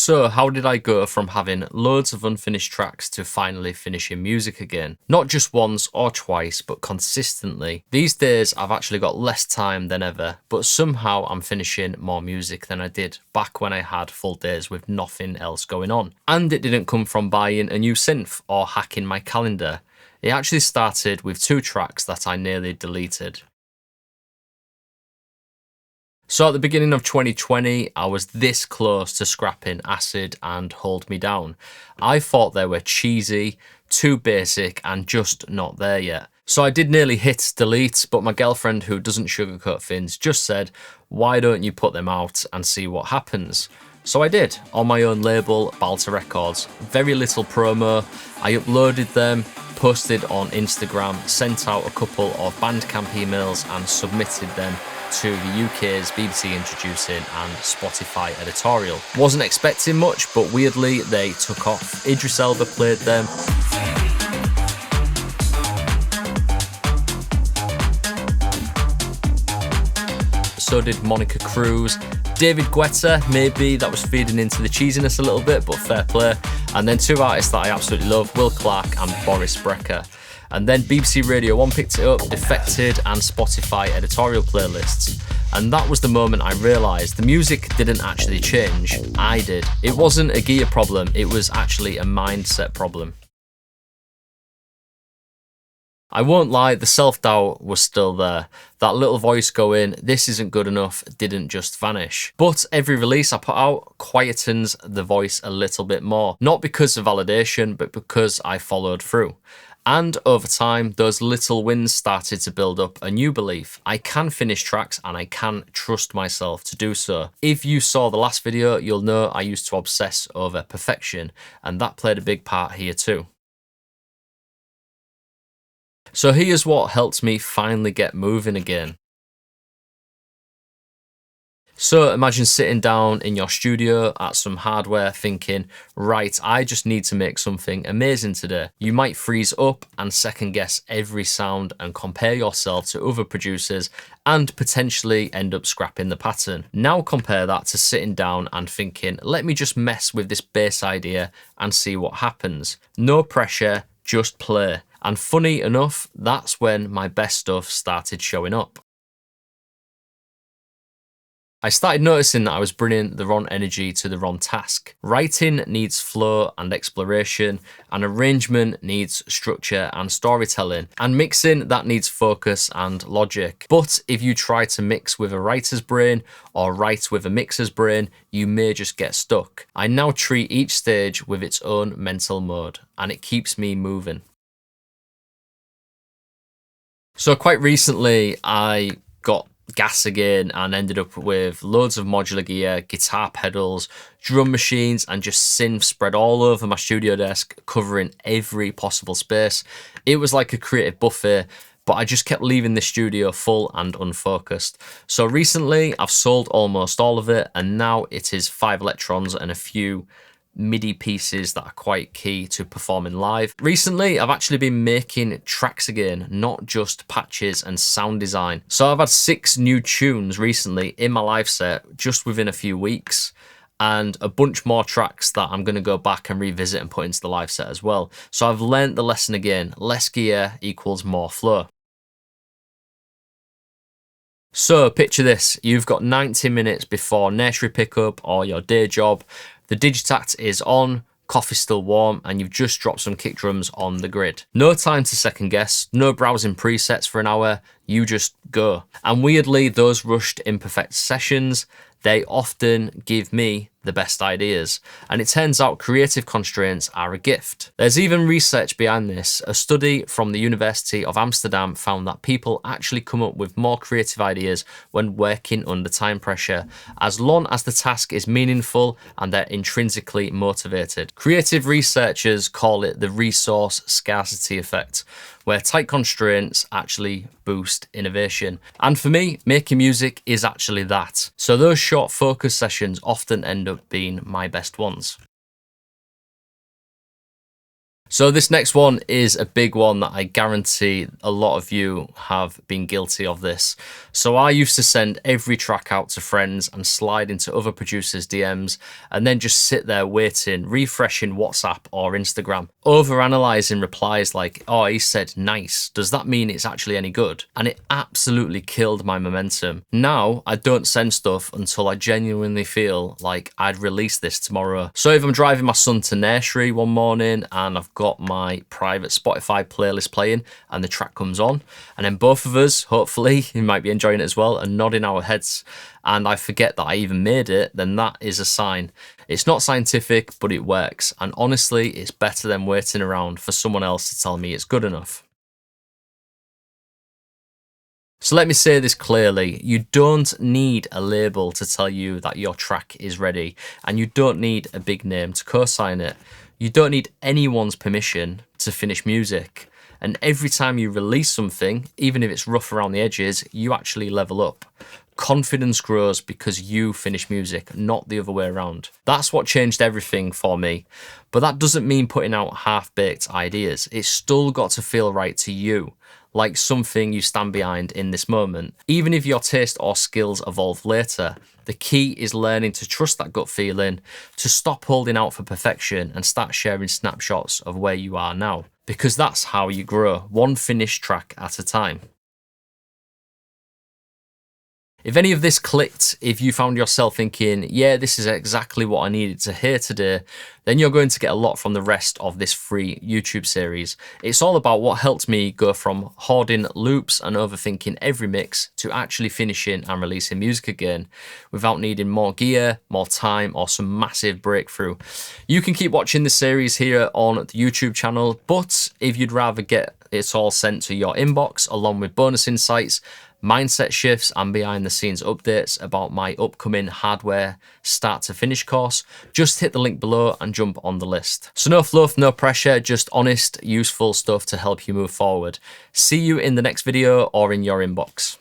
So how did I go from having loads of unfinished tracks to finally finishing music again? Not just once or twice, but consistently. These days I've actually got less time than ever, but somehow I'm finishing more music than I did back when I had full days with nothing else going on. And it didn't come from buying a new synth or hacking my calendar. It actually started with 2 tracks that I nearly deleted. So at the beginning of 2020, I was this close to scrapping Acid and Hold Me Down. I thought they were cheesy, too basic, and just not there yet. So I did nearly hit delete, but my girlfriend, who doesn't sugarcoat things, just said, why don't you put them out and see what happens? So I did, on my own label, Balta Records. Very little promo. I uploaded them, posted on Instagram, sent out a couple of Bandcamp emails and submitted them to the UK's BBC Introducing and Spotify editorial. Wasn't expecting much, but weirdly they took off. Idris Elba played them. So did Monica Cruz. David Guetta, maybe that was feeding into the cheesiness a little bit, but fair play. And then 2 artists that I absolutely love, Will Clark and Boris Brecker. And then BBC Radio 1 picked it up, Defected and Spotify editorial playlists. And that was the moment I realised the music didn't actually change, I did. It wasn't a gear problem, it was actually a mindset problem. I won't lie, the self-doubt was still there. That little voice going, this isn't good enough, didn't just vanish. But every release I put out quietens the voice a little bit more. Not because of validation, but because I followed through. And over time, those little wins started to build up a new belief. I can finish tracks and I can trust myself to do so. If you saw the last video, you'll know I used to obsess over perfection, and that played a big part here too. So here's what helped me finally get moving again. So imagine sitting down in your studio at some hardware thinking, right, I just need to make something amazing today. You might freeze up and second guess every sound and compare yourself to other producers and potentially end up scrapping the pattern. Now compare that to sitting down and thinking, let me just mess with this bass idea and see what happens. No pressure, just play. And funny enough, that's when my best stuff started showing up. I started noticing that I was bringing the wrong energy to the wrong task. Writing needs flow and exploration, and arrangement needs structure and storytelling, and mixing, that needs focus and logic. But if you try to mix with a writer's brain or write with a mixer's brain, you may just get stuck. I now treat each stage with its own mental mode, and it keeps me moving. So quite recently, I got gas again and ended up with loads of modular gear, guitar pedals, drum machines, and just synths spread all over my studio desk, covering every possible space. It was like a creative buffet, but I just kept leaving the studio full and unfocused. So recently I've sold almost all of it, and now it is 5 electrons and a few MIDI pieces that are quite key to performing live. Recently, I've actually been making tracks again, not just patches and sound design. So I've had 6 new tunes recently in my live set just within a few weeks, and a bunch more tracks that I'm going to go back and revisit and put into the live set as well. So I've learnt the lesson again, less gear equals more flow. So picture this, you've got 90 minutes before nursery pickup or your day job. The Digitact is on, coffee's still warm, and you've just dropped some kick drums on the grid. No time to second guess, no browsing presets for an hour, you just go. And weirdly, those rushed imperfect sessions, they often give me the best ideas. And it turns out creative constraints are a gift. There's even research behind this. A study from the University of Amsterdam found that people actually come up with more creative ideas when working under time pressure, as long as the task is meaningful and they're intrinsically motivated. Creative researchers call it the resource scarcity effect, where tight constraints actually boost innovation. And for me, making music is actually that. So those short focus sessions often end up being my best ones. So this next one is a big one that I guarantee a lot of you have been guilty of this. So I used to send every track out to friends and slide into other producers' DMs and then just sit there waiting, refreshing WhatsApp or Instagram, overanalyzing replies like, oh, he said nice. Does that mean it's actually any good? And it absolutely killed my momentum. Now I don't send stuff until I genuinely feel like I'd release this tomorrow. So if I'm driving my son to nursery one morning and I've got my private Spotify playlist playing and the track comes on, and then both of us, hopefully, you might be enjoying it as well, and nodding our heads, and I forget that I even made it, then that is a sign. It's not scientific, but it works. And honestly, it's better than waiting around for someone else to tell me it's good enough. So let me say this clearly, you don't need a label to tell you that your track is ready, and you don't need a big name to co-sign it. You don't need anyone's permission to finish music. And every time you release something, even if it's rough around the edges, you actually level up. Confidence grows because you finish music, not the other way around. That's what changed everything for me. But that doesn't mean putting out half-baked ideas. It's still got to feel right to you, like something you stand behind in this moment. Even if your taste or skills evolve later, the key is learning to trust that gut feeling, to stop holding out for perfection and start sharing snapshots of where you are now. Because that's how you grow, one finished track at a time. If any of this clicked, if you found yourself thinking, yeah, this is exactly what I needed to hear today, then you're going to get a lot from the rest of this free YouTube series. It's all about what helped me go from hoarding loops and overthinking every mix to actually finishing and releasing music again without needing more gear, more time, or some massive breakthrough. You can keep watching the series here on the YouTube channel, but if you'd rather get it all sent to your inbox along with bonus insights, mindset shifts and behind the scenes updates about my upcoming hardware start to finish course, just hit the link below and jump on the list. So no fluff, no pressure, just honest, useful stuff to help you move forward. See you in the next video or in your inbox.